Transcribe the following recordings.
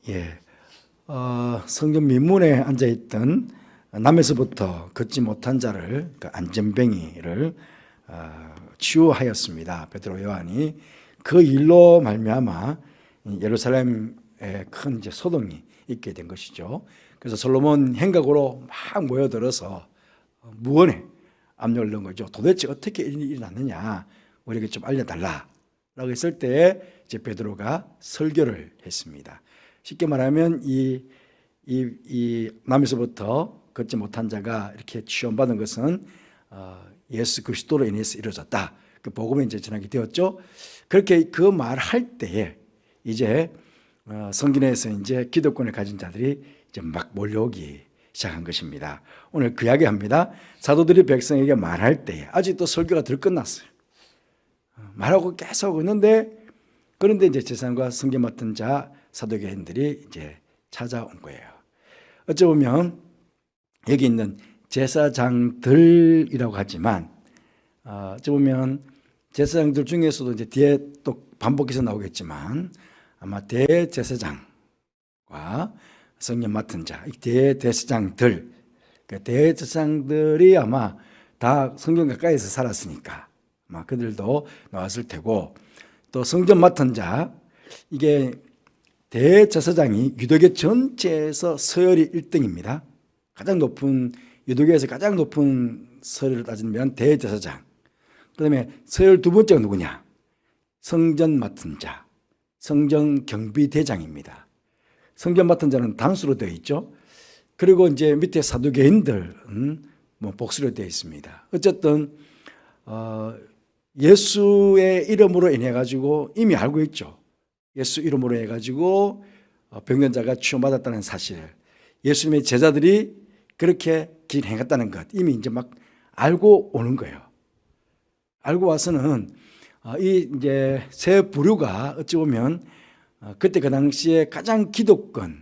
예, 성전 민문에 앉아있던 남에서부터 걷지 못한 자를, 그 안전뱅이를 치유하였습니다. 베드로 요한이 그 일로 말미암아 예루살렘에 큰 이제 소동이 있게 된 것이죠. 그래서 솔로몬 행각으로 막 모여들어서 무언에 압력을 넣은 거죠. 도대체 어떻게 일어났느냐, 우리에게 좀 알려달라라고 했을 때 이제 베드로가 설교를 했습니다. 쉽게 말하면 이 남에서부터 걷지 못한 자가 이렇게 치유받은 것은 예수 그리스도로 인해서 이루어졌다. 그 복음이 이제 전하게 되었죠. 그렇게 그 말할 때에 이제 성전에서 이제 기득권을 가진 자들이 이제 막 몰려오기 시작한 것입니다. 오늘 그 이야기합니다. 사도들이 백성에게 말할 때에 아직도 설교가 덜 끝났어요. 말하고 계속 있는데, 그런데 이제 제사장과 성전 맡은 자 사도계인들이 이제 찾아온 거예요. 어찌 보면 여기 있는 제사장들이라고 하지만 어찌 보면 제사장들 중에서도 이제 뒤에 또 반복해서 나오겠지만 아마 대제사장과 성전 맡은 자, 대제사장들, 대제사장들이 아마 다 성전 가까이에서 살았으니까 아마 그들도 나왔을 테고, 또 성전 맡은 자, 이게 대제사장이 유대교 전체에서 서열이 1등입니다. 가장 높은, 유대교에서 가장 높은 서열을 따지면 대제사장. 그 다음에 서열 두 번째가 누구냐? 성전 맡은 자, 성전 경비대장입니다. 성전 맡은 자는 단수로 되어 있죠. 그리고 이제 밑에 사두개인들은 뭐 복수로 되어 있습니다. 어쨌든 예수의 이름으로 인해 가지고 이미 알고 있죠. 예수 이름으로 해 가지고 병든 자가 치유받았다는 사실, 예수님의 제자들이 그렇게 길 행했다는 것 이미 이제 막 알고 오는 거예요. 알고 와서는 이 이제 새 부류가 어찌 보면 그때 그 당시에 가장 기득권,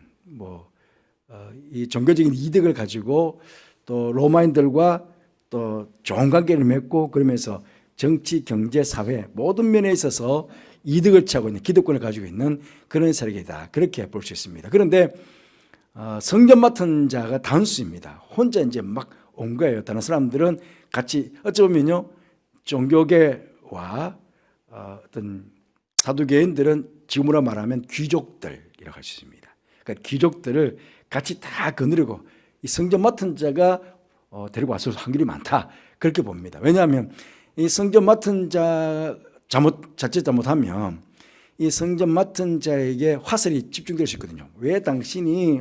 이 종교적인 이득을 가지고 또 로마인들과 또 좋은 관계를 맺고, 그러면서 정치, 경제, 사회 모든 면에 있어서 이득을 취하고 있는, 기득권을 가지고 있는 그런 세력이다, 그렇게 볼 수 있습니다. 그런데 성전 맡은 자가 단수입니다. 혼자 이제 막 온 거예요. 다른 사람들은 같이 어찌 보면요, 종교계와 어떤 사두개인들은 지금으로 말하면 귀족들이라고 할 수 있습니다. 그러니까 귀족들을 같이 다 거느리고 이 성전 맡은 자가 데리고 왔을 확률이 많다, 그렇게 봅니다. 왜냐하면 이 성전 맡은 자 자칫 잘못하면 이 성전 맡은 자에게 화살이 집중될 수 있거든요. 왜 당신이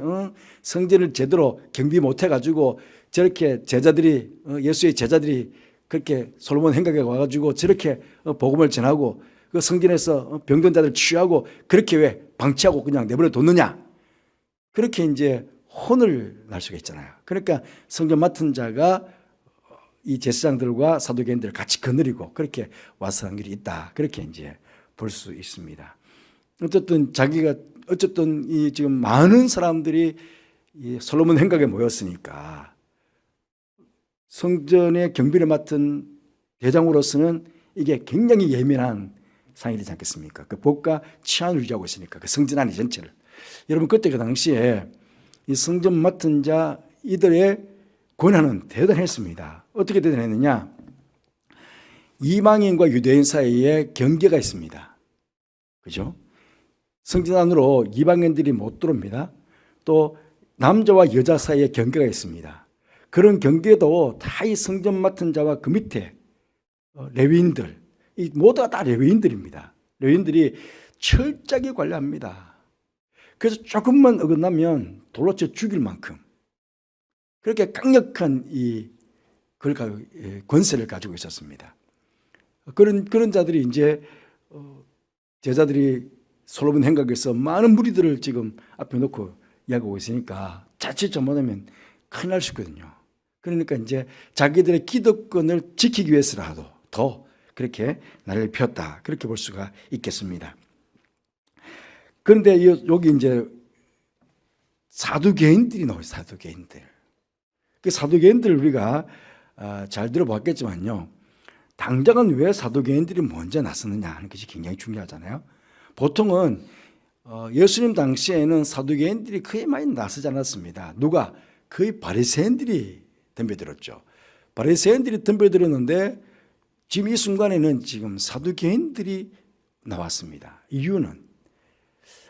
성전을 제대로 경비 못 해가지고 저렇게 제자들이, 예수의 제자들이 그렇게 솔로몬 행각에 와가지고 저렇게 복음을 전하고 그 성전에서 병든 자들 치유하고 그렇게 왜 방치하고 그냥 내버려 뒀느냐, 그렇게 이제 혼을 날 수가 있잖아요. 그러니까 성전 맡은 자가 이 제사장들과 사두개인들을 같이 거느리고 그렇게 왔을 확률이 있다, 그렇게 이제 볼 수 있습니다. 어쨌든 이 지금 많은 사람들이 이 솔로몬 행각에 모였으니까 성전의 경비를 맡은 대장으로서는 이게 굉장히 예민한 상황이 되지 않겠습니까? 그 법과 치안을 유지하고 있으니까 그 성전 안의 전체를. 여러분, 그때 그 당시에 이 성전 맡은 자 이들의 권한은 대단했습니다. 어떻게 대단했느냐? 이방인과 유대인 사이에 경계가 있습니다. 그죠? 성전 안으로 이방인들이 못 들어옵니다. 또 남자와 여자 사이에 경계가 있습니다. 그런 경계도 다 이 성전 맡은 자와 그 밑에 레위인들, 이 모두가 다 레위인들입니다. 레위인들이 철저하게 관리합니다. 그래서 조금만 어긋나면 돌로 쳐 죽일 만큼 그렇게 강력한 권세를 가지고 있었습니다. 그런 자들이 이제 제자들이 솔로몬 행각에서 많은 무리들을 지금 앞에 놓고 이야기하고 있으니까 자칫 잘못하면 큰일 날 수 있거든요. 그러니까 이제 자기들의 기득권을 지키기 위해서라도 더 그렇게 날을 피웠다, 그렇게 볼 수가 있겠습니다. 그런데 여기 이제 사두개인들이 나와요. 사두개인들. 그 사두개인들을 우리가 잘 들어봤겠지만요, 당장은 왜 사두개인들이 먼저 나섰느냐 하는 것이 굉장히 중요하잖아요. 보통은 예수님 당시에는 사두개인들이 거의 많이 나서지 않았습니다. 누가? 거의 바리새인들이 덤벼들었죠. 바리새인들이 덤벼들었는데 지금 이 순간에는 지금 사두개인들이 나왔습니다. 이유는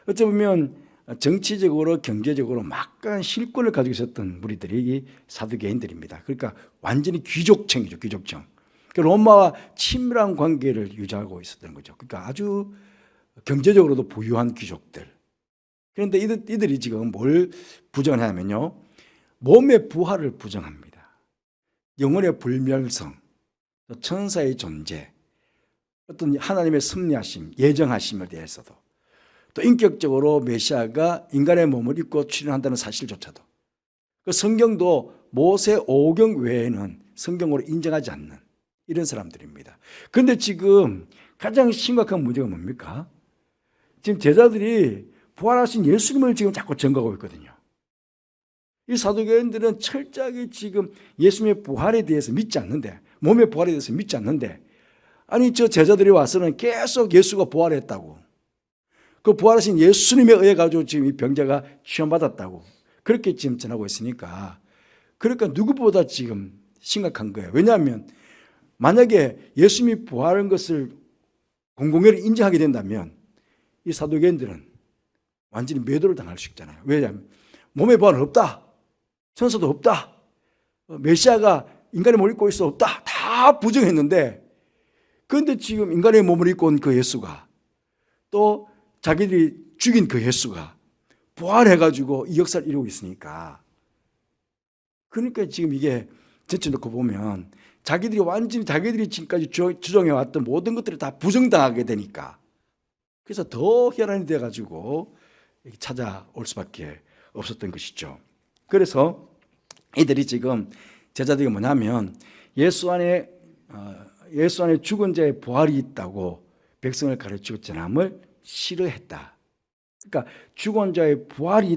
어찌 보면 정치적으로 경제적으로 막강한 실권을 가지고 있었던 무리들이 이 사두개인들입니다. 그러니까 완전히 귀족층이죠. 귀족층. 로마와 친밀한 관계를 유지하고 있었던 거죠. 그러니까 아주 경제적으로도 부유한 귀족들. 그런데 이들이 지금 뭘 부정을 하냐면요, 몸의 부활을 부정합니다. 영혼의 불멸성, 천사의 존재, 어떤 하나님의 섭리하심, 예정하심에 대해서도, 또 인격적으로 메시아가 인간의 몸을 입고 출현한다는 사실조차도, 그 성경도 모세 5경 외에는 성경으로 인정하지 않는 이런 사람들입니다. 그런데 지금 가장 심각한 문제가 뭡니까? 지금 제자들이 부활하신 예수님을 지금 자꾸 증거하고 있거든요. 이 사두개인들은 철저하게 지금 예수님의 부활에 대해서 믿지 않는데, 몸의 부활에 대해서 믿지 않는데, 아니 저 제자들이 와서는 계속 예수가 부활했다고, 그 부활하신 예수님에 의해 가지고 지금 이 병자가 취원받았다고 그렇게 지금 전하고 있으니까, 그러니까 누구보다 지금 심각한 거예요. 왜냐하면 만약에 예수님이 부활한 것을 공공연히 인정하게 된다면 이 사두개인들은 완전히 매도를 당할 수 있잖아요. 왜냐하면 몸의 부활은 없다, 천사도 없다, 메시아가 인간의 몸을 입고 있어 없다, 다 부정했는데, 그런데 지금 인간의 몸을 입고 온 그 예수가, 또 자기들이 죽인 그 예수가 부활해가지고 이 역사를 이루고 있으니까, 그러니까 지금 이게 전체 놓고 보면 자기들이 완전히 자기들이 지금까지 주장해왔던 모든 것들이 다 부정당하게 되니까, 그래서 더 혈안이 돼가지고 찾아올 수밖에 없었던 것이죠. 그래서 이들이 지금 제자들이 뭐냐면 예수 안에 죽은 자의 부활이 있다고 백성을 가르치고 전함을 싫어했다. 그러니까 죽은 자의 부활이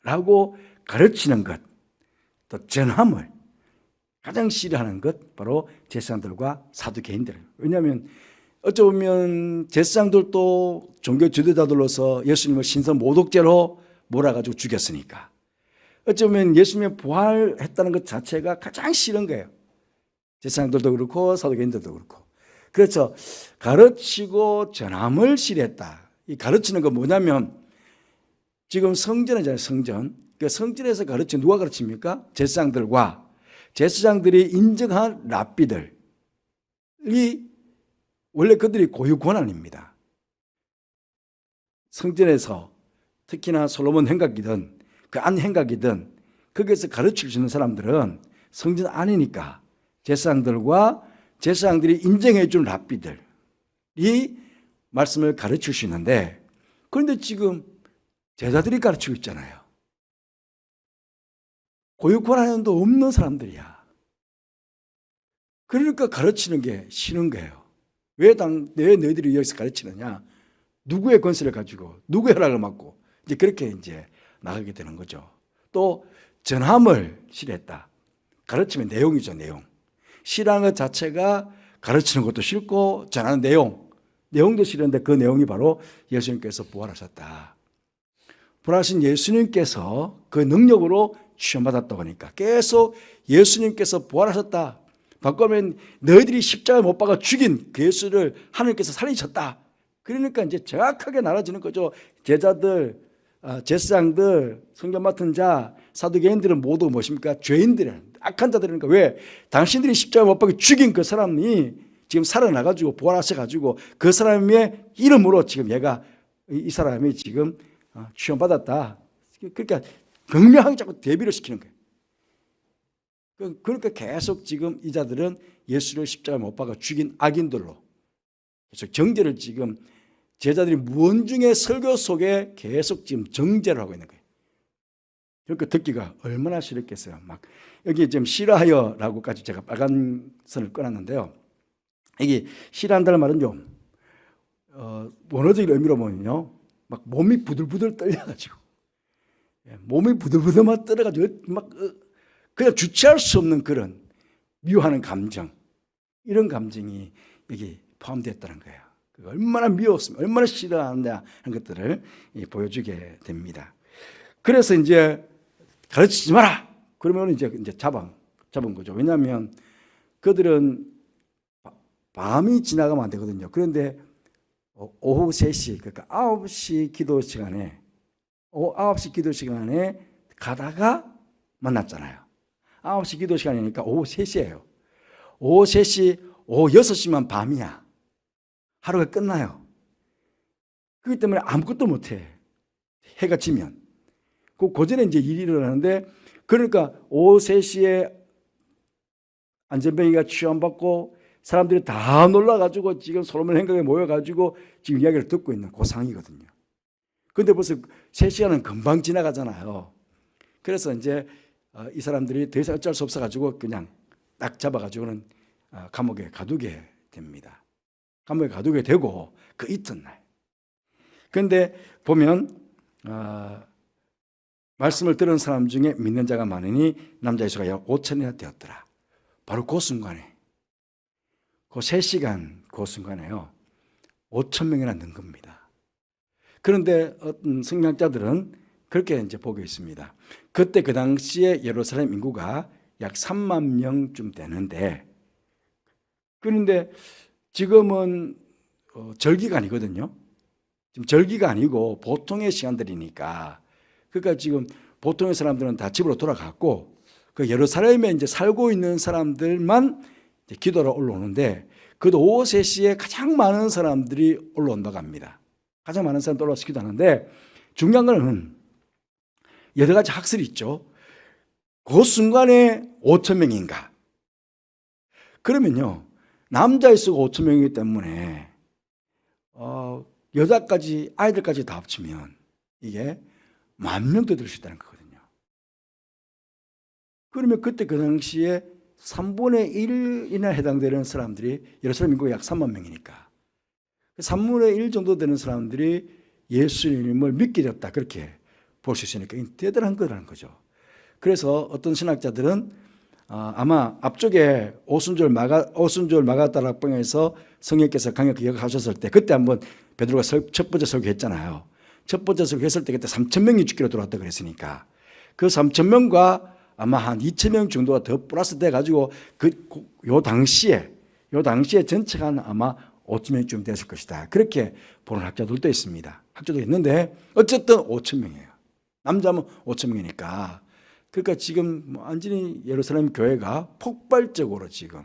있다라고 가르치는 것, 또 전함을 가장 싫어하는 것, 바로 제사장들과 사두개인들. 왜냐하면 어쩌면 제사장들도 종교 지도자들로서 예수님을 신선 모독죄로 몰아가지고 죽였으니까, 어쩌면 예수님의 부활했다는 것 자체가 가장 싫은 거예요. 제사장들도 그렇고 사두개인들도 그렇고. 그래서 가르치고 전함을 싫어했다. 이 가르치는 건 뭐냐면, 지금 성전이잖아요. 성전. 그 성전에서 누가 가르칩니까? 제사장들이 인정한 랍비들이, 원래 그들이 고유 권한입니다. 성전에서 특히나 솔로몬 행각이든 그 안 행각이든 거기에서 가르칠 수 있는 사람들은 성전 안이니까 제사장들이 인정해 준 랍비들이 말씀을 가르칠 수 있는데, 그런데 지금 제자들이 가르치고 있잖아요. 고유 권한도 없는 사람들이야. 그러니까 가르치는 게 싫은 거예요. 왜 너희들이 여기서 가르치느냐? 누구의 권세를 가지고, 누구의 허락을 받고, 이제 그렇게 이제 나가게 되는 거죠. 또 전함을 싫어했다. 가르치면 내용이죠, 내용. 싫어하는 것 자체가 가르치는 것도 싫고, 전하는 내용도 싫은데, 그 내용이 바로 예수님께서 부활하셨다. 부활하신 예수님께서 그 능력으로 시험받았다고 하니까 계속 예수님께서 부활하셨다. 바꾸면 너희들이 십자가에 못 박아 죽인 그 예수를 하나님께서 살리셨다. 그러니까 이제 정확하게 나눠지는 거죠. 제자들, 제사장들, 성경 맡은 자, 사두개인들은 모두 무엇입니까? 죄인들은, 악한 자들이니까. 왜? 당신들이 십자가에 못 박아 죽인 그 사람이 지금 살아나가지고 부활하셔가지고 그 사람의 이름으로 지금 이 사람이 지금 취원받았다. 그러니까 극명하게 자꾸 대비를 시키는 거예요. 그러니까 계속 지금 이 자들은 예수를 십자가에 못 박아 죽인 악인들로 계속 정죄를, 지금 제자들이 무언중의 설교 속에 계속 지금 정죄를 하고 있는 거예요. 그러니까 듣기가 얼마나 싫었겠어요. 막 여기 지금 싫어하여라고까지 제가 빨간 선을 꺼놨는데요. 이게 싫어한다는 말은 좀 원어적인 의미로 보면요, 막 몸이 부들부들 떨려가지고, 몸이 부들부들만 떨어가지고 막 그냥 주체할 수 없는 그런 미워하는 감정, 이런 감정이 여기 포함되었다는 거예요. 얼마나 미웠으면 얼마나 싫어한다 하는 것들을 보여주게 됩니다. 그래서 이제 가르치지 마라. 그러면 이제 잡은 거죠. 왜냐하면 그들은 밤이 지나가면 안 되거든요. 그런데 오후 3시, 그러니까 9시 기도 시간에, 9시 기도 시간에 가다가 만났잖아요. 9시 기도 시간이니까 오후 3시예요. 오후 3시, 오후 6시만 밤이야. 하루가 끝나요. 그렇기 때문에 아무것도 못해. 해가 지면. 그 전에 이제 일이 일어나는데, 그러니까 오후 3시에 안전뱅이가 취함받고 사람들이 다 놀라가지고 지금 솔로몬 행각에 모여가지고 지금 이야기를 듣고 있는 그 상황이거든요. 근데 벌써 3시간은 금방 지나가잖아요. 그래서 이제 이 사람들이 더 이상 어쩔 수 없어가지고 그냥 딱 잡아가지고는 감옥에 가두게 됩니다. 감옥에 가두게 되고 그 이튿날. 그런데 보면 말씀을 들은 사람 중에 믿는 자가 많으니 남자의 수가 약 5천이나 되었더라. 바로 그 순간에, 그 3시간 그 순간에요, 5천 명이나 는 겁니다. 그런데 어떤 성경학자들은 그렇게 이제 보고 있습니다. 그때 그 당시에 예루살렘 인구가 약 3만 명쯤 되는데, 그런데 지금은 절기가 아니거든요. 지금 절기가 아니고 보통의 시간들이니까, 그러니까 지금 보통의 사람들은 다 집으로 돌아갔고, 그 예루살렘에 이제 살고 있는 사람들만 이제 기도로 올라오는데, 그도 오후 3시에 가장 많은 사람들이 올라온다고 합니다. 가장 많은 사람들이 올라와서 기도하는데, 중요한 건 여러 가지 학설이 있죠. 그 순간에 5천 명인가? 그러면요, 남자의 수가 5천 명이기 때문에 여자까지, 아이들까지 다 합치면 이게 10,000명도 될 수 있다는 거거든요. 그러면 그때 그 당시에 3분의 1이나 해당되는 사람들이, 예루살렘 인구가 약 3만 명이니까 3분의 1 정도 되는 사람들이 예수님을 믿게 됐다, 그렇게 볼 수 있으니까 대단한 거라는 거죠. 그래서 어떤 신학자들은 아마 앞쪽에 오순절 마가다락방에서 성령께서 강력히 역하셨을 때, 그때 한번 베드로가 첫 번째 설교했잖아요. 첫 번째 설교했을 때 그때 3,000명이 죽기로 들어왔다 그랬으니까 그 3,000명과 아마 한 2,000명 정도가 더 플러스 돼가지고 요 당시에 전체가 아마 5,000명쯤 됐을 것이다, 그렇게 보는 학자들도 있습니다. 학자도 있는데 어쨌든 5,000명이에요. 남자면 5,000명이니까. 그러니까 지금 완전히 예루살렘 교회가 폭발적으로 지금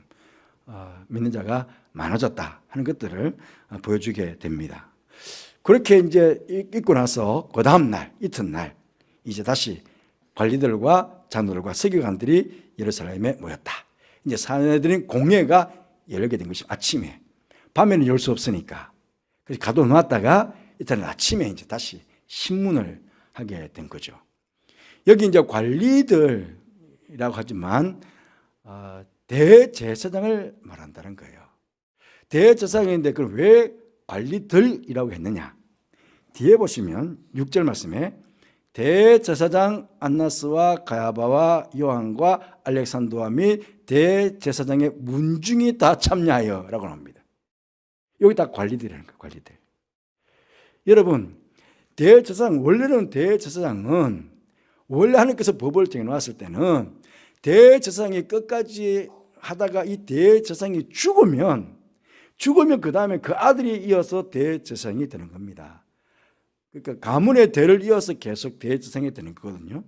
믿는 자가 많아졌다 하는 것들을 보여주게 됩니다. 그렇게 이제 있고 나서 그 다음 날, 이튿날 이제 다시 관리들과 장로들과 서기관들이 예루살렘에 모였다. 이제 사내들인 공회가 열리게 된 것이 아침에. 밤에는 열 수 없으니까. 그래서 가둬놓았다가 이튿날 아침에 이제 다시 신문을 하게 된 거죠. 여기 이제 관리들이라고 하지만 대제사장을 말한다는 거예요. 대제사장인데 그걸 왜 관리들이라고 했느냐? 뒤에 보시면 6절 말씀에 대제사장 안나스와 가야바와 요한과 알렉산더와 및 대제사장의 문중이 다 참여하여 라고 합니다. 여기 다 관리들이라는 거예요. 관리들. 여러분, 원래는 대제사장은 원래 하나님께서 법을 정해놨을 때는 대제사장이 끝까지 하다가 이 대제사장이 죽으면 그 다음에 그 아들이 이어서 대제사장이 되는 겁니다. 그러니까 가문의 대를 이어서 계속 대제사장이 되는 거거든요.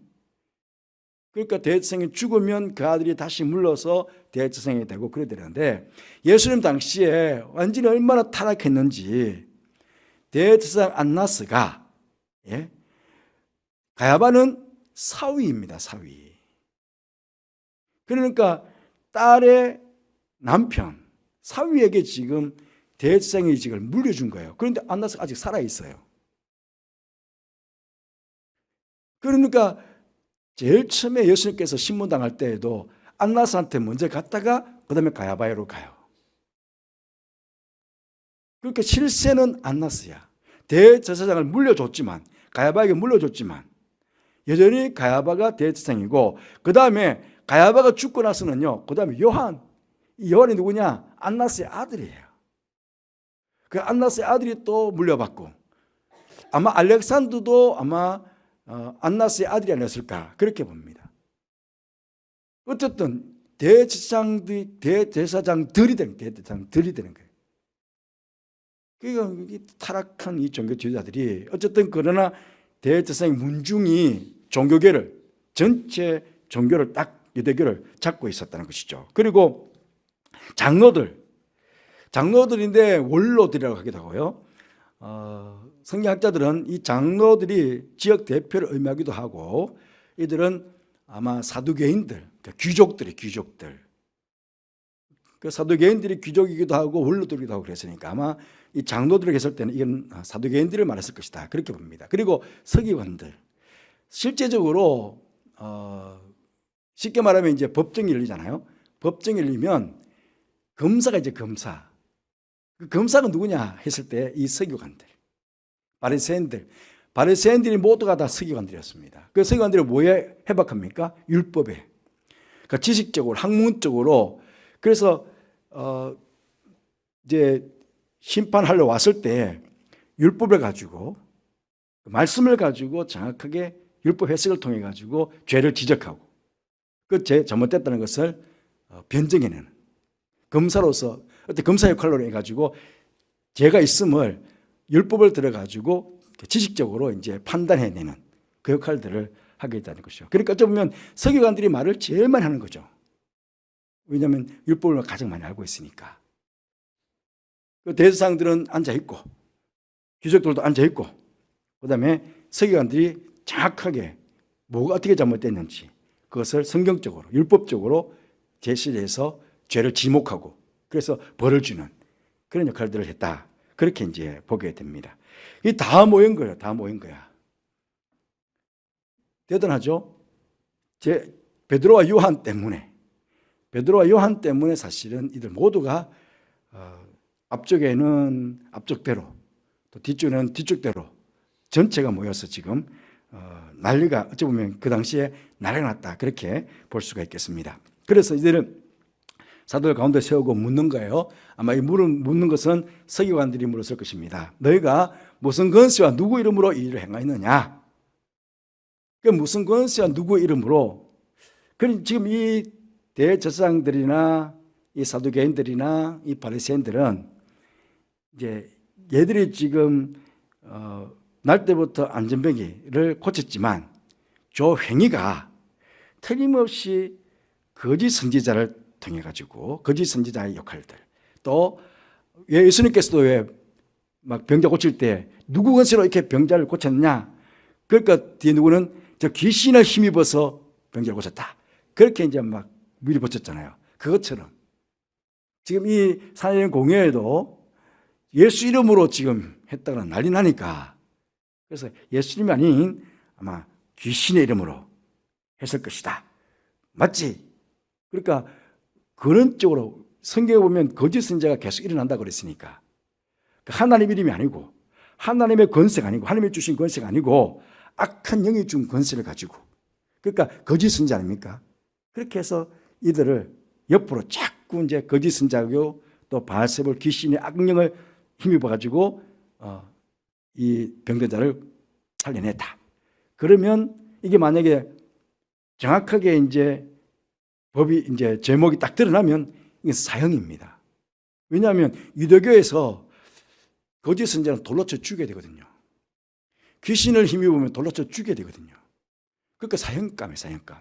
그러니까 대제사장이 죽으면 그 아들이 다시 물러서 대제사장이 되고 그래야 되는데, 예수님 당시에 완전히 얼마나 타락했는지 대제사장 안나스가, 가야바는 사위입니다. 사위. 그러니까 딸의 남편 사위에게 지금 대제사장의 직을 물려준 거예요. 그런데 안나스가 아직 살아있어요. 그러니까 제일 처음에 예수님께서 신문당할 때에도 안나스한테 먼저 갔다가 그 다음에 가야바로 가요. 그러니까 실세는 안나스야. 대제사장을 물려줬지만, 가야바에게 물려줬지만 여전히 가야바가 대제사장이고, 그 다음에 가야바가 죽고 나서는요, 그 다음에 요한이 누구냐? 안나스의 아들이에요. 그 안나스의 아들이 또 물려받고, 아마 알렉산더도 아마 안나스의 아들이 아니었을까 그렇게 봅니다. 어쨌든 대제사장들이 되는 거예요. 그러니까 타락한 이 종교 지도자들이 어쨌든 그러나 대제사장 문중이 종교계를 전체 종교를 딱 유대교를 잡고 있었다는 것이죠. 그리고 장로들인데 원로들이라고 하기도 하고요. 성경학자들은 이 장로들이 지역 대표를 의미하기도 하고, 이들은 아마 사두개인들, 그러니까 귀족들. 그 사두개인들이 귀족이기도 하고 원로들이기도 하고 그랬으니까 아마 이 장로들에게 했을 때는 이건 사두개인들을 말했을 것이다 그렇게 봅니다. 그리고 서기관들, 실제적으로 쉽게 말하면 이제 법정이 열리잖아요. 법정이 열리면 검사가 이제 검사. 그 검사가 누구냐 했을 때 이 서기관들, 바리새인들이 모두가 다 서기관들이었습니다. 그 서기관들이 뭐에 해박합니까? 율법에. 그러니까 지식적으로, 학문적으로. 그래서 이제 심판하러 왔을 때 율법을 가지고, 말씀을 가지고 정확하게 율법 해석을 통해 가지고 죄를 지적하고 그 죄 잘못됐다는 것을 변증해내는 검사로서 어떤 검사 역할로 해가지고 죄가 있음을 율법을 들어가지고 지식적으로 이제 판단해내는 그 역할들을 하게 된다는 것이죠. 그러니까 어쩌면 서기관들이 말을 제일 많이 하는 거죠. 왜냐하면 율법을 가장 많이 알고 있으니까. 그 대제사장들은 앉아있고 귀족들도 앉아있고, 그 다음에 서기관들이 정확하게 뭐가 어떻게 잘못됐는지 그것을 성경적으로 율법적으로 제시해서 죄를 지목하고 그래서 벌을 주는 그런 역할들을 했다. 그렇게 이제 보게 됩니다. 이 다 모인 거예요. 다 모인 거야. 대단하죠? 베드로와 요한 때문에 사실은 이들 모두가 앞쪽에는 앞쪽대로, 또 뒤쪽에는 뒤쪽대로 전체가 모여서 지금 난리가, 어찌 보면 그 당시에 난리가 났다 그렇게 볼 수가 있겠습니다. 그래서 이들은 사도들 가운데 세우고 묻는 거예요. 아마 이 묻는 것은 서기관들이 물었을 것입니다. 너희가 무슨 권세와 누구 이름으로 이 일을 행하였느냐? 그 무슨 권세와 누구 이름으로? 지금 이 대제사장들이나 이 사두개인들이나 이 바리새인들은 이제 얘들이 지금 날 때부터 안전병기를 고쳤지만 저 행위가 틀림없이 거짓 선지자를 통해 가지고 거짓 선지자의 역할들, 또 예수님께서도 왜 막 병자 고칠 때 누구 권세로 이렇게 병자를 고쳤느냐? 그러니까 뒤에 누구는 저 귀신을 힘입어서 병자를 고쳤다. 그렇게 이제 막 미리 붙였잖아요. 그것처럼 지금 이 사내인 공회에도 예수 이름으로 지금 했다가 난리 나니까, 그래서 예수님이 아닌 아마 귀신의 이름으로 했을 것이다. 맞지? 그러니까 그런 쪽으로 성경에 보면 거짓 선지자가 계속 일어난다고 그랬으니까 하나님 이름이 아니고 하나님의 권세가 아니고 하나님이 주신 권세가 아니고 악한 영이 준 권세를 가지고, 그러니까 거짓 선지자 아닙니까? 그렇게 해서 이들을 옆으로 자꾸 이제 거짓 선지자고 또 바알세불 귀신의 악령을 힘입어 가지고 이 병자를 살려냈다. 그러면 이게 만약에 정확하게 이제 법이 이제 제목이 딱 드러나면 이게 사형입니다. 왜냐하면 유대교에서 거짓 선지자는 돌로 쳐 죽여야 되거든요. 귀신을 힘입으면 돌로 쳐 죽여야 되거든요. 그러니까 사형감이에요, 사형감.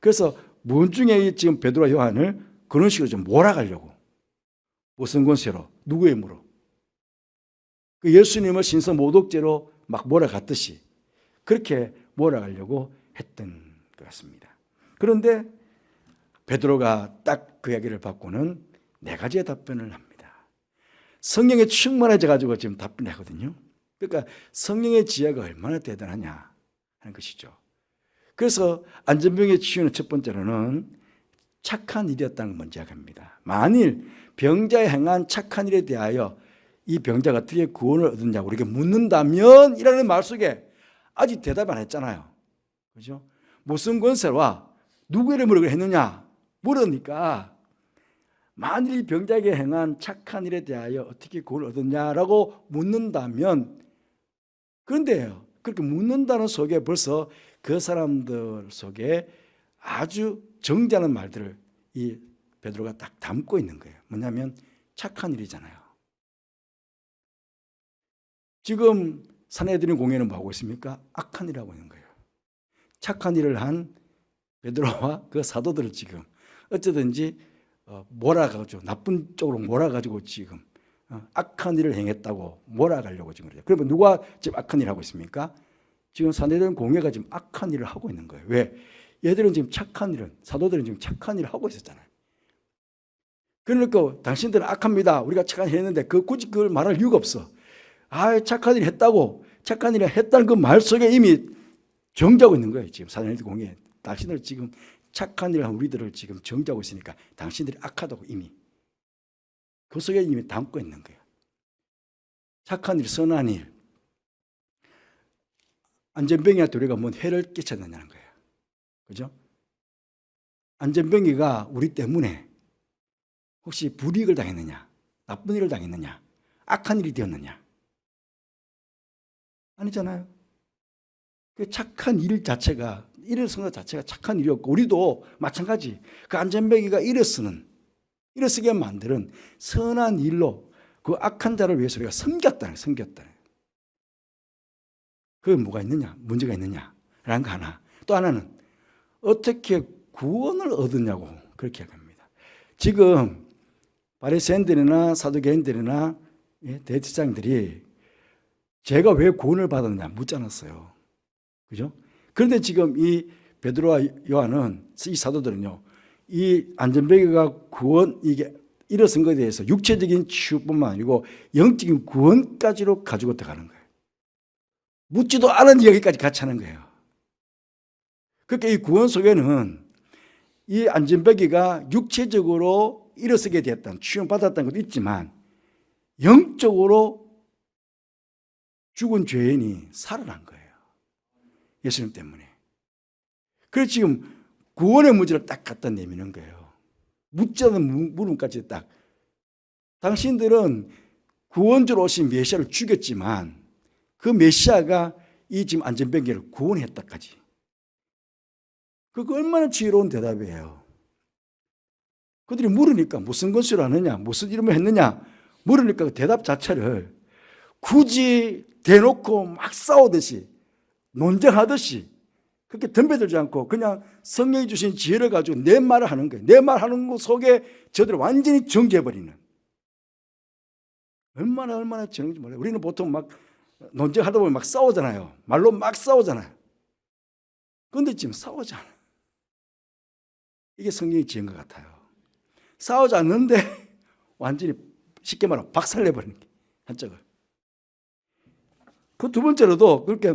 그래서 문중에 지금 베드로와 요한을 그런 식으로 좀 몰아가려고, 무슨 권세로, 누구의 힘으로, 그 예수님을 신성 모독죄로 막 몰아갔듯이 그렇게 몰아가려고 했던 것 같습니다. 그런데 베드로가 딱 그 이야기를 받고는 네 가지의 답변을 합니다. 성령에 충만해져 가지고 지금 답변을 하거든요. 그러니까 성령의 지혜가 얼마나 대단하냐 하는 것이죠. 그래서 안전병의 치유는 첫 번째로는 착한 일이었다는 걸 먼저 합니다. 만일 병자에 행한 착한 일에 대하여 이 병자가 어떻게 구원을 얻었냐고 이렇게 묻는다면 이라는 말 속에 아직 대답 안 했잖아요. 그죠? 무슨 권세와 누구 이름으로 했느냐 물으니까 만일 이 병자에게 행한 착한 일에 대하여 어떻게 구원을 얻었냐라고 묻는다면, 그런데요, 그렇게 묻는다는 속에 벌써 그 사람들 속에 아주 정죄하는 말들을 이 베드로가 딱 담고 있는 거예요. 뭐냐면 착한 일이잖아요. 지금 산헤드린 공회는 뭐하고 있습니까? 악한 일을 하고 있는 거예요. 착한 일을 한 베드로와 그 사도들을 지금 어쩌든지 몰아가지고, 나쁜 쪽으로 몰아가지고 지금 악한 일을 행했다고 몰아가려고 지금 그래요. 그러면 누가 지금 악한 일을 하고 있습니까? 지금 산헤드린 공회가 지금 악한 일을 하고 있는 거예요. 왜? 얘들은 지금 착한 일은, 사도들은 지금 착한 일을 하고 있었잖아요. 그러니까 당신들은 악합니다, 우리가 착한 일 했는데 굳이 그걸 말할 이유가 없어. 착한 일 했다고, 착한 일을 했다는 그 말 속에 이미 정죄하고 있는 거예요. 지금 산헤드린 공회, 당신들 지금 착한 일을 한 우리들을 지금 정죄하고 있으니까 당신들이 악하다고 이미 그 속에 이미 담고 있는 거예요. 착한 일, 선한 일. 안전병이한테 우리가 뭔 해를 끼쳤느냐는 거예요. 그죠? 안전병이가 우리 때문에 혹시 불이익을 당했느냐, 나쁜 일을 당했느냐, 악한 일이 되었느냐? 아니잖아요. 그 착한 일 자체가, 일을 쓰는 것 자체가 착한 일이었고, 우리도 마찬가지. 그 안전병이가 일을 쓰게 만드는 선한 일로 그 악한 자를 위해서 우리가 섬겼다는. 그게 뭐가 있느냐, 문제가 있느냐라는 거 하나. 또 하나는 어떻게 구원을 얻었냐고 그렇게 합니다. 지금 바리새인들이나 사두개인들이나 대제사장들이 제가 왜 구원을 받았느냐 묻지 않았어요. 그죠? 그런데 지금 이 베드로와 요한은, 이 사도들은요, 이 안전병이가 구원, 이게 일어선 것에 대해서 육체적인 치유뿐만 아니고 영적인 구원까지로 가지고 들어가는 거예요. 묻지도 않은 이야기까지 같이 하는 거예요. 그러니까 이 구원 속에는 이 안전병이가 육체적으로 일어서게 되었다는, 치유받았다는 것도 있지만 영적으로 죽은 죄인이 살아난 거예요. 예수님 때문에. 그래서 지금 구원의 문제를 딱 갖다 내미는 거예요. 묻지 않은 물음까지 딱. 당신들은 구원주로 오신 메시아를 죽였지만 그 메시아가 이 지금 안전병기를 구원했다까지. 그거 얼마나 지혜로운 대답이에요. 그들이 물으니까 무슨 것을 하느냐, 무슨 이름을 했느냐 물으니까 그 대답 자체를 굳이 대놓고 막 싸우듯이, 논쟁하듯이 그렇게 덤벼들지 않고 그냥 성령이 주신 지혜를 가지고 내 말을 하는 거예요. 내 말하는 것 속에 저들을 완전히 정죄해버리는. 얼마나 지는지 몰라요. 우리는 보통 막 논쟁하다 보면 막 싸우잖아요. 말로 막 싸우잖아요. 그런데 지금 싸우지 않아요. 이게 성령의 지혜인 것 같아요. 싸우지 않는데 완전히 쉽게 말하면 박살내버리는 게 한쪽을. 그 두 번째로도 그렇게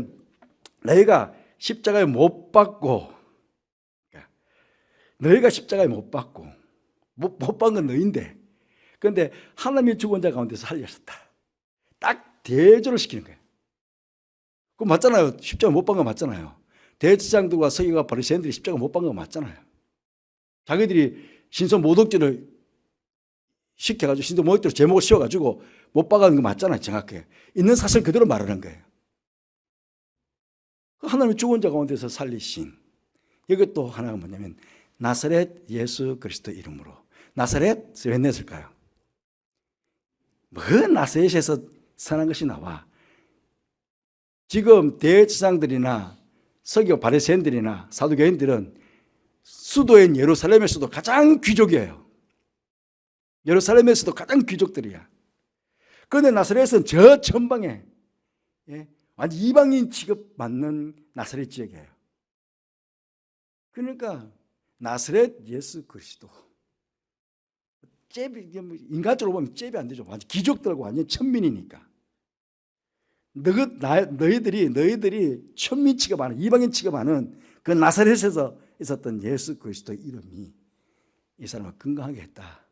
너희가 십자가에 못 박고, 너희가 십자가에 못 박고, 못 박은 건 너희인데, 그런데 하나님의 죽은 자 가운데서 살렸었다. 딱 대조를 시키는 거예요. 그거 맞잖아요. 십자가 못 박은 거 맞잖아요. 대제사장들과 서기관과 바리새인들이 십자가 못 박은 거 맞잖아요. 자기들이 신선 모독죄를 시켜가지고 신선 모독죄로 제목을 씌워가지고 못 박은 거 맞잖아요. 정확하게. 있는 사실 그대로 말하는 거예요. 하나님의 죽은 자 가운데서 살리신, 이것도 하나가 뭐냐면 나사렛 예수 그리스도 이름으로. 나사렛 왜 냈을까요? 뭐 나사렛에서 선한 것이 나와. 지금 대제사장들이나 서기관 바리새인들이나 사두개인들은 수도인 예루살렘에서도 가장 귀족이에요. 예루살렘에서도 가장 귀족들이야. 그런데 나사렛은 저 전방에 완전 이방인 취급받는 나사렛 지역이에요. 그러니까 나사렛 예수 그리스도, 인간적으로 보면 잽이 안 되죠. 완전 귀족들하고 완전 천민이니까. 너희들이 천민 취급하는, 이방인 취급하는 그 나사렛에서 있었던 예수 그리스도 이름이 이 사람을 건강하게 했다.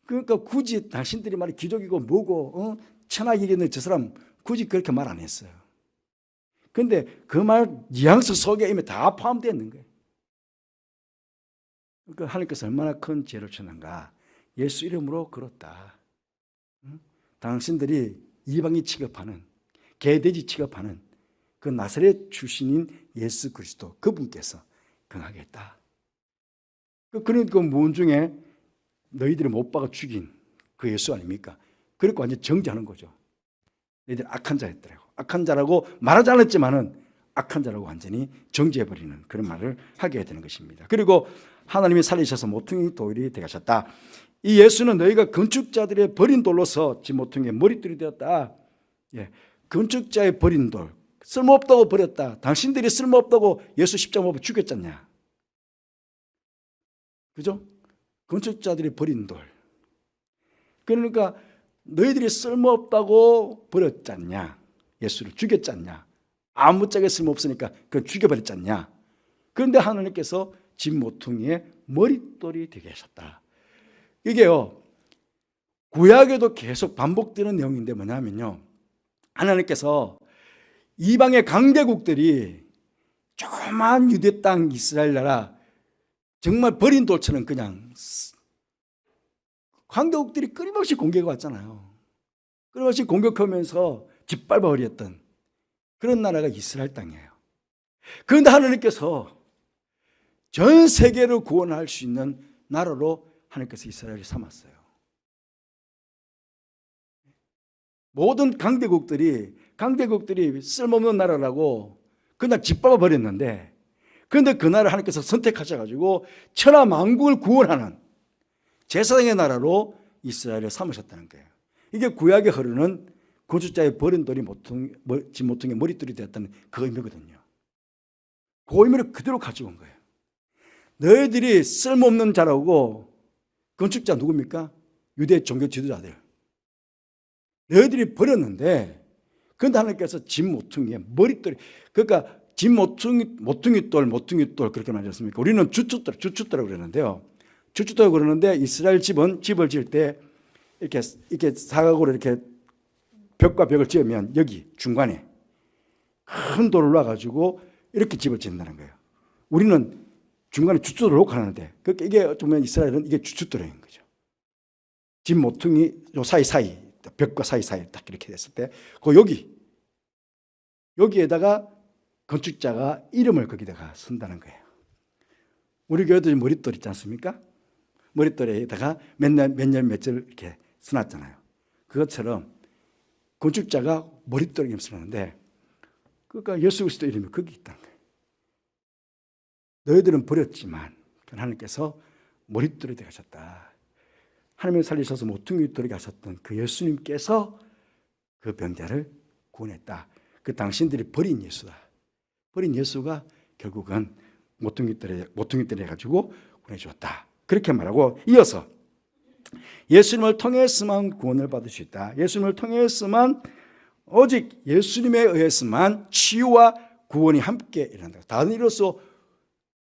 그러니까 굳이 당신들이 말이 귀족이고 뭐고 천하게 이겼는 저 사람 굳이 그렇게 말 안 했어요. 그런데 그 말 뉘앙스 속에 이미 다 포함되어 있는 거예요. 그러니까 하나님께서 얼마나 큰 죄를 주셨는가. 예수 이름으로 걸었다. 당신들이 이방인 취급하는, 개돼지 취급하는 그 나사렛 출신인 예수 그리스도 그분께서 강하겠다. 그런 그 무언 중에 너희들이 못 박아 죽인 그 예수 아닙니까? 그러니까 완전 정죄하는 거죠. 너희들 악한 자였더라고. 악한 자라고 말하지 않았지만은 악한 자라고 완전히 정죄해버리는 그런 말을 하게 되는 것입니다. 그리고 하나님이 살리셔서 모퉁이 돌이 되셨다. 이 예수는 너희가 건축자들의 버린 돌로서 지 모퉁이의 머릿돌이 되었다. 예, 건축자의 버린 돌, 쓸모없다고 버렸다. 당신들이 쓸모없다고 예수 십자가 못 죽였잖냐. 그죠? 건축자들이 버린 돌. 그러니까 너희들이 쓸모없다고 버렸잖냐. 예수를 죽였잖냐. 아무짝에 쓸모없으니까 그걸 죽여버렸잖냐. 그런데 하나님께서 집 모퉁이의 머릿돌이 되게 하셨다. 이게요, 구약에도 계속 반복되는 내용인데 뭐냐면요, 하나님께서 이방의 강대국들이 조그만 유대 땅 이스라엘 나라 정말 버린 돌처럼 그냥 강대국들이 끊임없이 공격해 왔잖아요. 끊임없이 공격하면서 짓밟아 버렸던 그런 나라가 이스라엘 땅이에요. 그런데 하나님께서 전 세계를 구원할 수 있는 나라로 하나님께서 이스라엘을 삼았어요. 모든 강대국들이 쓸모없는 나라라고 그냥 짓밟아 버렸는데, 그런데 그 나라를 하나님께서 선택하셔가지고 천하 만국을 구원하는 제사장의 나라로 이스라엘을 삼으셨다는 거예요. 이게 구약에 흐르는 건축자의 버린 돌이 집 모퉁이의 머릿돌이 되었다는 그 의미거든요. 그 의미를 그대로 가져온 거예요. 너희들이 쓸모없는 자라고, 건축자 누굽니까? 유대 종교 지도자들. 너희들이 버렸는데, 그런데 하나님께서 집 모퉁이의 머릿돌이, 그러니까 집 모퉁이 돌 그렇게 말했습니까? 우리는 주춧돌이라고 그러는데요. 주춧돌이라고 그러는데 이스라엘 집은 집을 지을 때 이렇게 사각으로 이렇게 벽과 벽을 지으면 여기 중간에 큰 돌을 놔가지고 이렇게 집을 짓는다는 거예요. 우리는 중간에 주춧돌을 놓고 하는데, 그러니까 이게 좀 이스라엘은 이게 주춧돌인 거죠. 집 모퉁이 요 사이사이, 벽과 사이사이 딱 이렇게 됐을 때, 그 여기에다가 건축자가 이름을 거기다가 쓴다는 거예요. 우리 교회도 머릿돌 있지 않습니까? 머릿돌에다가 몇 년 며칠 이렇게 써놨잖아요. 그것처럼 건축자가 머릿돌에 이름 쓰는데, 그러니까 예수 그리스도 이름이 거기 있다는 거예요. 너희들은 버렸지만 하나님께서 머릿돌이 되게 하셨다. 하나님을 살리셔서 모퉁이 돌이 하셨던 그 예수님께서 그 병자를 구원했다. 그 당신들이 버린 예수다. 버린 예수가 결국은 모퉁이 돌에 해가지고 구원해주었다. 그렇게 말하고 이어서 예수님을 통해서만 구원을 받을 수 있다. 예수님을 통해서만, 오직 예수님에 의해서만 치유와 구원이 함께 일어난다. 다른 이로서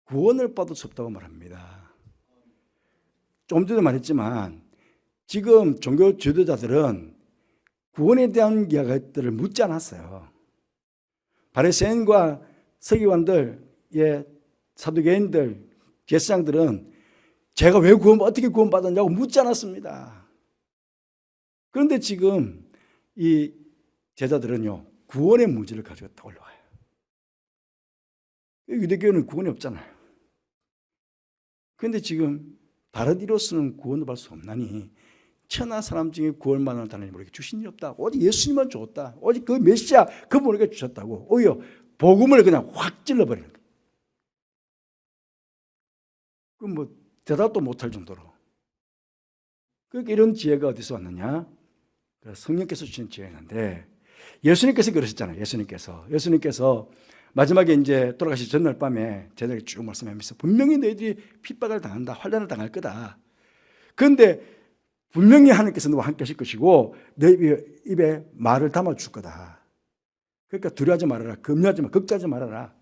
구원을 받을 수 없다고 말합니다. 좀 전에 말했지만 지금 종교 지도자들은 구원에 대한 이야기들을 묻지 않았어요. 바리새인과 서기관들, 사두개인들, 제사장들은 제가 왜 어떻게 구원받았냐고 묻지 않았습니다. 그런데 지금 이 제자들은요, 구원의 문제를 가지고 딱 올라와요. 유대교회는 구원이 없잖아요. 그런데 지금 다른 이로서는 구원을 받을 수 없나니 천하 사람 중에 구원받는 자는 우리에게 주신 일 없다. 오직 예수님만 주었다. 오직 그 메시아 그분에게 주셨다고 오히려 복음을 그냥 확 찔러버리는 거예요. 그럼 뭐 대답도 못할 정도로. 그러니까 이런 지혜가 어디서 왔느냐? 성령께서 주신 지혜인데, 예수님께서 그러셨잖아요. 예수님께서 마지막에 이제 돌아가시 전날 밤에 제자에게 쭉 말씀하면서 분명히 너희들이 핍박을 당한다, 환난을 당할 거다. 그런데 분명히 하나님께서 너와 함께 하실 것이고 너희 입에 말을 담아줄 거다. 그러니까 두려워하지 말아라, 염려하지 마, 걱정하지 말아라.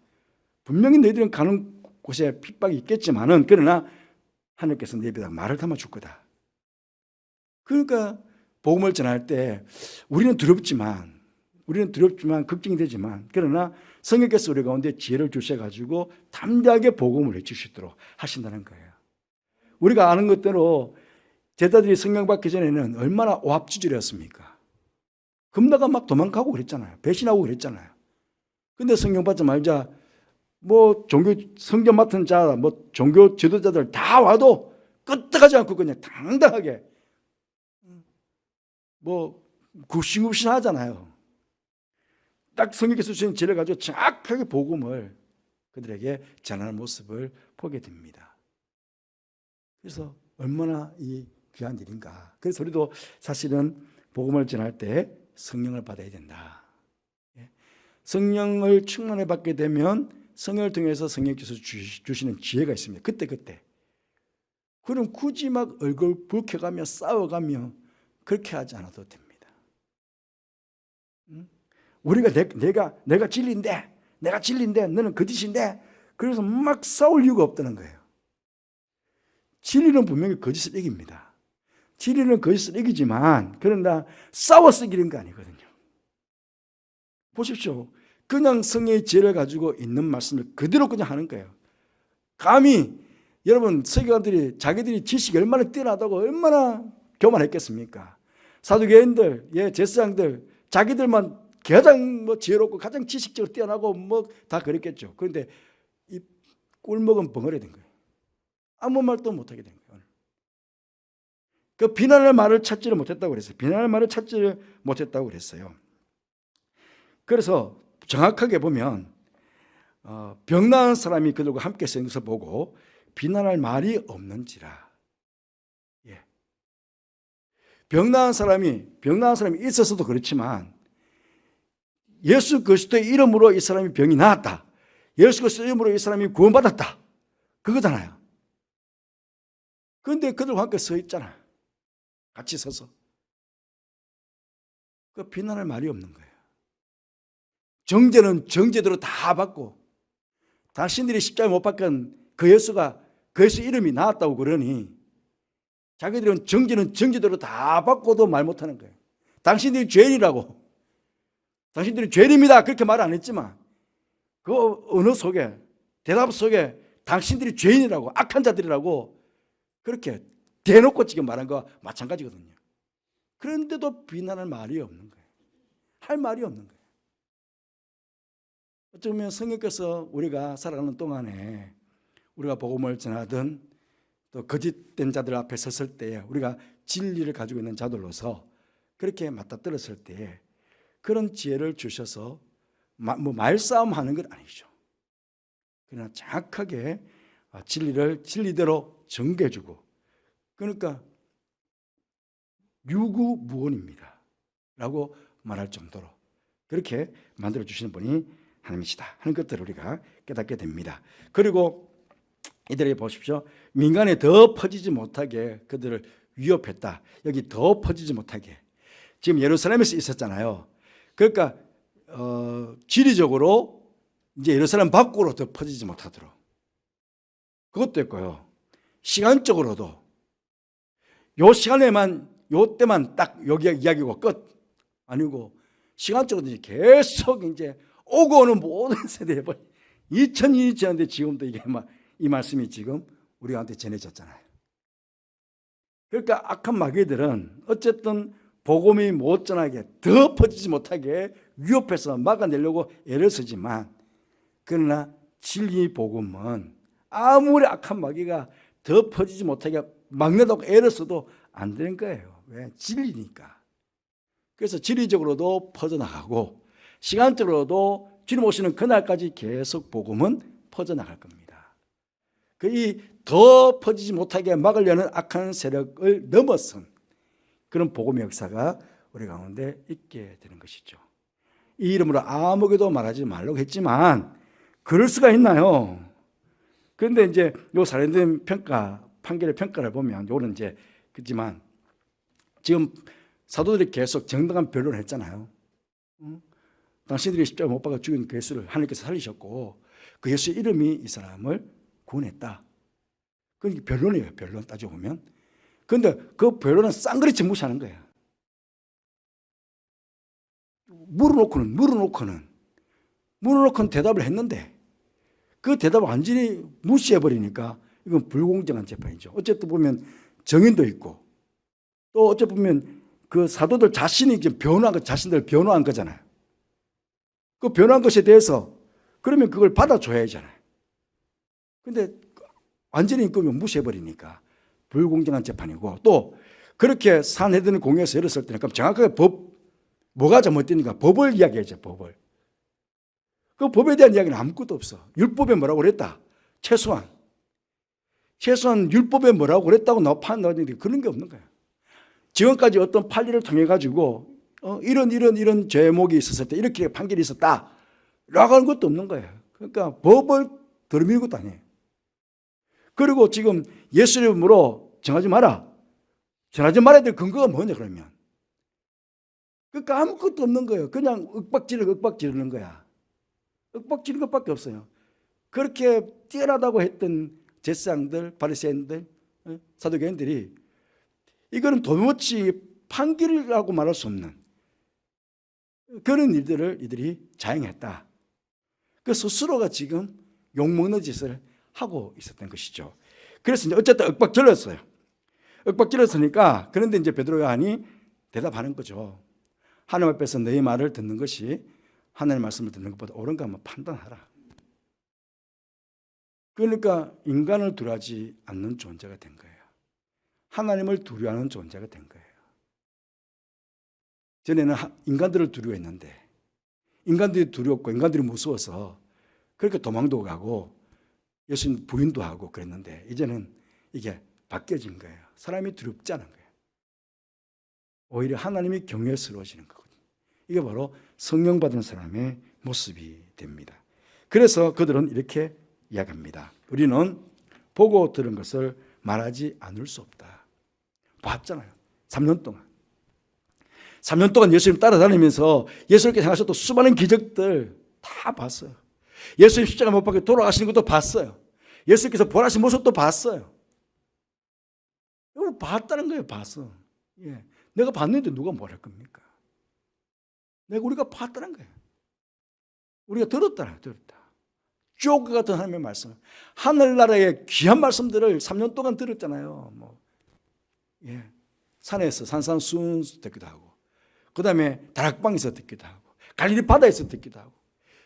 분명히 너희들은 가는 곳에 핍박이 있겠지만은, 그러나 하나님께서 내 입에다 말을 담아줄 거다. 그러니까 복음을 전할 때 우리는 두렵지만 걱정이 되지만, 그러나 성령께서 우리 가운데 지혜를 주셔가지고 담대하게 복음을 외칠 수 있도록 하신다는 거예요. 우리가 아는 것대로 제자들이 성령 받기 전에는 얼마나 오합지졸이었습니까? 겁나가 막 도망가고 그랬잖아요. 배신하고 그랬잖아요. 근데 성령 받자마자 뭐 성전 맡은 자, 뭐 종교 지도자들 다 와도 끄떡하지 않고 그냥 당당하게 뭐 굽신굽신 하잖아요. 딱 성령께서 주신 지혜를 가지고 정확하게 복음을 그들에게 전하는 모습을 보게 됩니다. 그래서 얼마나 이 귀한 일인가. 그래서 우리도 사실은 복음을 전할 때 성령을 받아야 된다. 성령을 충만해 받게 되면 성령을 통해서 성령께서 주시는 지혜가 있습니다. 그때. 그럼 굳이 막 얼굴 붉혀가며 싸워가며 그렇게 하지 않아도 됩니다. 우리가 내가 진리인데 너는 거짓인데 그래서 막 싸울 이유가 없다는 거예요. 진리는 분명히 거짓을 이깁니다. 진리는 거짓을 이기지만 그러나 싸워서 이기는 거 아니거든요. 보십시오. 그냥 성령의 지혜를 가지고 있는 말씀을 그대로 그냥 하는 거예요. 감히 여러분 서기관들이 자기들이 지식이 얼마나 뛰어나다고 얼마나 교만했겠습니까? 사두개인들, 제사장들 자기들만 가장 지혜롭고 가장 지식적으로 뛰어나고 뭐 다 그랬겠죠. 그런데 이 꿀먹은 벙어리 된 거예요. 아무 말도 못하게 된 거예요. 그 비난할 말을 찾지를 못했다고 그랬어요. 비난할 말을 찾지를 못했다고 그랬어요. 그래서 정확하게 보면 병 나은 사람이 그들과 함께 쓰는 것을 보고 비난할 말이 없는지라. 병 나은 사람이 있어서도 그렇지만 예수 그리스도의 이름으로 이 사람이 병이 나았다. 예수 그리스도의 이름으로 이 사람이 구원받았다. 그거잖아요. 그런데 그들과 함께 서 있잖아요. 같이 서서. 그 비난할 말이 없는 거예요. 정죄는 정죄대로 다 받고 당신들이 십자가에 못 박은 그 예수 이름이 나왔다고 그러니 자기들은 정죄는 정죄대로 다 받고도 말 못하는 거예요. 당신들이 죄인이라고, 당신들이 죄인입니다 그렇게 말 안 했지만 그 언어 속에, 대답 속에 당신들이 죄인이라고, 악한 자들이라고 그렇게 대놓고 지금 말한 거와 마찬가지거든요. 그런데도 비난할 말이 없는 거예요. 할 말이 없는 거예요. 어쩌면 성령께서 우리가 살아가는 동안에 우리가 복음을 전하든 또 거짓된 자들 앞에 섰을 때에 우리가 진리를 가지고 있는 자들로서 그렇게 맞닥뜨렸을 때에 그런 지혜를 주셔서 뭐 말싸움하는 건 아니죠. 그러나 정확하게 진리를 진리대로 전개해주고, 그러니까 유구무원입니다 라고 말할 정도로 그렇게 만들어주시는 분이 하나님이시다 하는 것들을 우리가 깨닫게 됩니다. 그리고 이들에게 보십시오. 민간에 더 퍼지지 못하게 그들을 위협했다. 여기 더 퍼지지 못하게. 지금 예루살렘에서 있었잖아요. 그러니까 지리적으로 이제 예루살렘 밖으로 더 퍼지지 못하도록. 그것도 있고요. 시간적으로도 요 시간에만, 요 때만 딱 여기 이야기고 끝 아니고 시간적으로 이제 계속 이제 오고 오는 모든 세대에 2000년이 지났는데 지금도 이게 막 이 말씀이 지금 우리한테 전해졌잖아요. 그러니까 악한 마귀들은 어쨌든 복음이 못 전하게 더 퍼지지 못하게 위협해서 막아내려고 애를 쓰지만, 그러나 진리 복음은 아무리 악한 마귀가 더 퍼지지 못하게 막는다고 애를 써도 안 되는 거예요. 왜? 진리니까. 그래서 진리적으로도 퍼져나가고 시간적으로도 주님 오시는 그날까지 계속 복음은 퍼져나갈 겁니다. 이 더 퍼지지 못하게 막으려는 악한 세력을 넘어선 그런 복음의 역사가 우리 가운데 있게 되는 것이죠. 이 이름으로 아무에게도 말하지 말라고 했지만 그럴 수가 있나요? 그런데 이제 요 사례된 판결의 평가를 보면 요는 이제 그렇지만 지금 사도들이 계속 정당한 변론을 했잖아요. 당신들이 십자가 못 박아 죽인 그 예수를 하나님께서 살리셨고 그 예수의 이름이 이 사람을 구원했다. 그게 변론이에요. 변론 따져보면. 그런데 그 변론은 쌍그리치 무시하는 거예요. 물어놓고는 대답을 했는데 그 대답을 완전히 무시해버리니까 이건 불공정한 재판이죠. 어쨌든 보면 정인도 있고 또 어째 보면 그 사도들 자신이 변호한 거, 자신들 변호한 거잖아요. 그 변호한 것에 대해서 그러면 그걸 받아줘야 하잖아요. 근데 완전히 그걸 무시해버리니까 불공정한 재판이고, 또 그렇게 산헤드린 공회에서 열었을 때는 그럼 정확하게 뭐가 잘못됐는가 법을 이야기하죠. 법을. 그 법에 대한 이야기는 아무것도 없어. 율법에 뭐라고 그랬다. 최소한 율법에 뭐라고 그랬다고 판단하는데 그런 게 없는 거야. 지금까지 어떤 판례를 통해 가지고 이런 죄목이 있었을 때 이렇게 판결이 있었다 라고 하는 것도 없는 거예요. 그러니까 법을 들미는 것도 아니에요. 그리고 지금 예수 이름으로 전하지 말아야 될 근거가 뭐냐 그러면. 그러니까 아무것도 없는 거예요. 그냥 윽박지르는 거야. 윽박지르는 것밖에 없어요. 그렇게 뛰어나다고 했던 제사장들, 바리새인들, 사두개인들이 이거는 도무지 판결이라고 말할 수 없는 그런 일들을 이들이 자행했다. 그 스스로가 지금 욕먹는 짓을 하고 있었던 것이죠. 그래서 이제 어쨌든 윽박질렀어요. 윽박질렀으니까 그런데 이제 베드로 요한이 대답하는 거죠. 하나님 앞에서 너희 말을 듣는 것이 하나님의 말씀을 듣는 것보다 옳은가 한번 판단하라. 그러니까 인간을 두려워하지 않는 존재가 된 거예요. 하나님을 두려워하는 존재가 된 거예요. 전에는 인간들을 두려워했는데 인간들이 두렵고 인간들이 무서워서 그렇게 도망도 가고 예수님 부인도 하고 그랬는데 이제는 이게 바뀌어진 거예요. 사람이 두렵지 않은 거예요. 오히려 하나님이 경외스러워지는 거거든요. 이게 바로 성령 받은 사람의 모습이 됩니다. 그래서 그들은 이렇게 이야기합니다. 우리는 보고 들은 것을 말하지 않을 수 없다. 봤잖아요. 3년 동안 예수님 따라다니면서 예수님께 행하셨던 수많은 기적들 다 봤어요. 예수님 십자가 못 박혀 돌아가시는 것도 봤어요. 예수님께서 부활하신 모습도 봤어요. 이거 봤다는 거예요. 봤어. 예. 내가 봤는데 누가 뭐랄 겁니까? 우리가 봤다는 거예요. 우리가 들었다. 쭉 같은 하나님의 말씀, 하늘나라의 귀한 말씀들을 3년 동안 들었잖아요. 산에서 산산수훈 듣기도 하고, 그 다음에 다락방에서 듣기도 하고, 갈릴리 바다에서 듣기도 하고,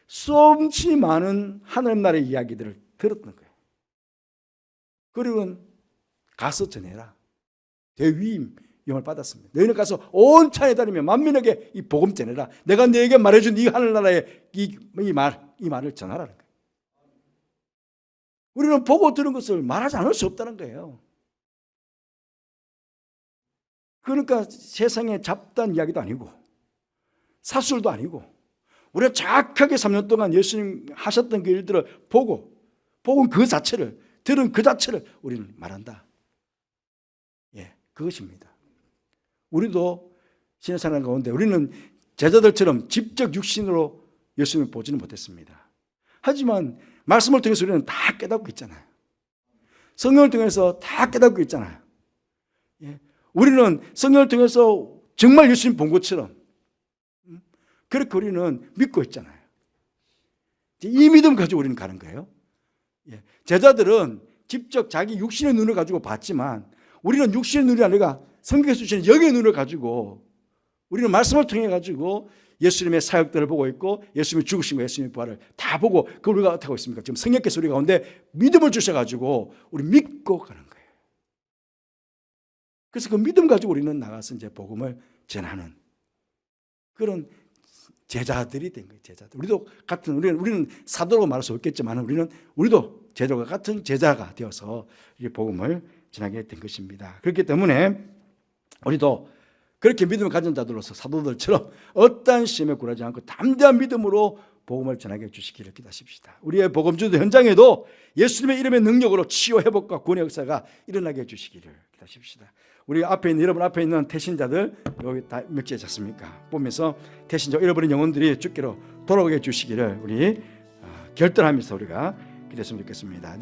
수없이 많은 하나님 나라의 이야기들을 들었던 거예요. 그리고 가서 전해라. 대위임을 받았습니다. 너희는 가서 온 찬에 다니며 만민에게 이 복음 전해라. 내가 너에게 말해준 이 하늘나라의 이 말을 전하라는 거예요. 우리는 보고 들은 것을 말하지 않을 수 없다는 거예요. 그러니까 세상에 잡다한 이야기도 아니고 사술도 아니고 우리가 정확하게 3년 동안 예수님 하셨던 그 일들을 보고 그 자체를 들은 그 자체를 우리는 말한다. 그것입니다. 우리도 신의 사람 가운데 우리는 제자들처럼 직접 육신으로 예수님을 보지는 못했습니다. 하지만 말씀을 통해서 우리는 다 깨닫고 있잖아요. 성령을 통해서 다 깨닫고 있잖아요. 우리는 성령을 통해서 정말 예수님 본 것처럼 그렇게 우리는 믿고 있잖아요. 이 믿음 가지고 우리는 가는 거예요. 제자들은 직접 자기 육신의 눈을 가지고 봤지만 우리는 육신의 눈이 아니라 성경에서 주시는 영의 눈을 가지고 우리는 말씀을 통해 가지고 예수님의 사역들을 보고 있고 예수님의 죽으심과 예수님의 부활을 다 보고 그걸 우리가 어떻게 하고 있습니까? 지금 성령께서 우리 가운데 믿음을 주셔가지고 우리 믿고 가는 거예요. 그래서 그 믿음 가지고 우리는 나가서 이제 복음을 전하는 그런 제자들이 된 거예요. 제자들. 우리도 같은 우리는 사도라고 말할 수 없겠지만 우리도 제자와 같은 제자가 되어서 이 복음을 전하게 된 것입니다. 그렇기 때문에 우리도 그렇게 믿음을 가진 자들로서 사도들처럼 어떠한 시험에 굴하지 않고 담대한 믿음으로 복음을 전하게 해주시기를 기도하십시다. 우리의 복음주도 현장에도 예수님의 이름의 능력으로 치유 회복과 구원의 역사가 일어나게 해주시기를 기도하십시다. 우리 앞에 있는 여러분 앞에 있는 태신자들 여기 다 몇 개 잤습니까? 보면서 태신자 잃어버린 영혼들이 주께로 돌아오게 해주시기를 우리 결단하면서 우리가 기도했으면 좋겠습니다.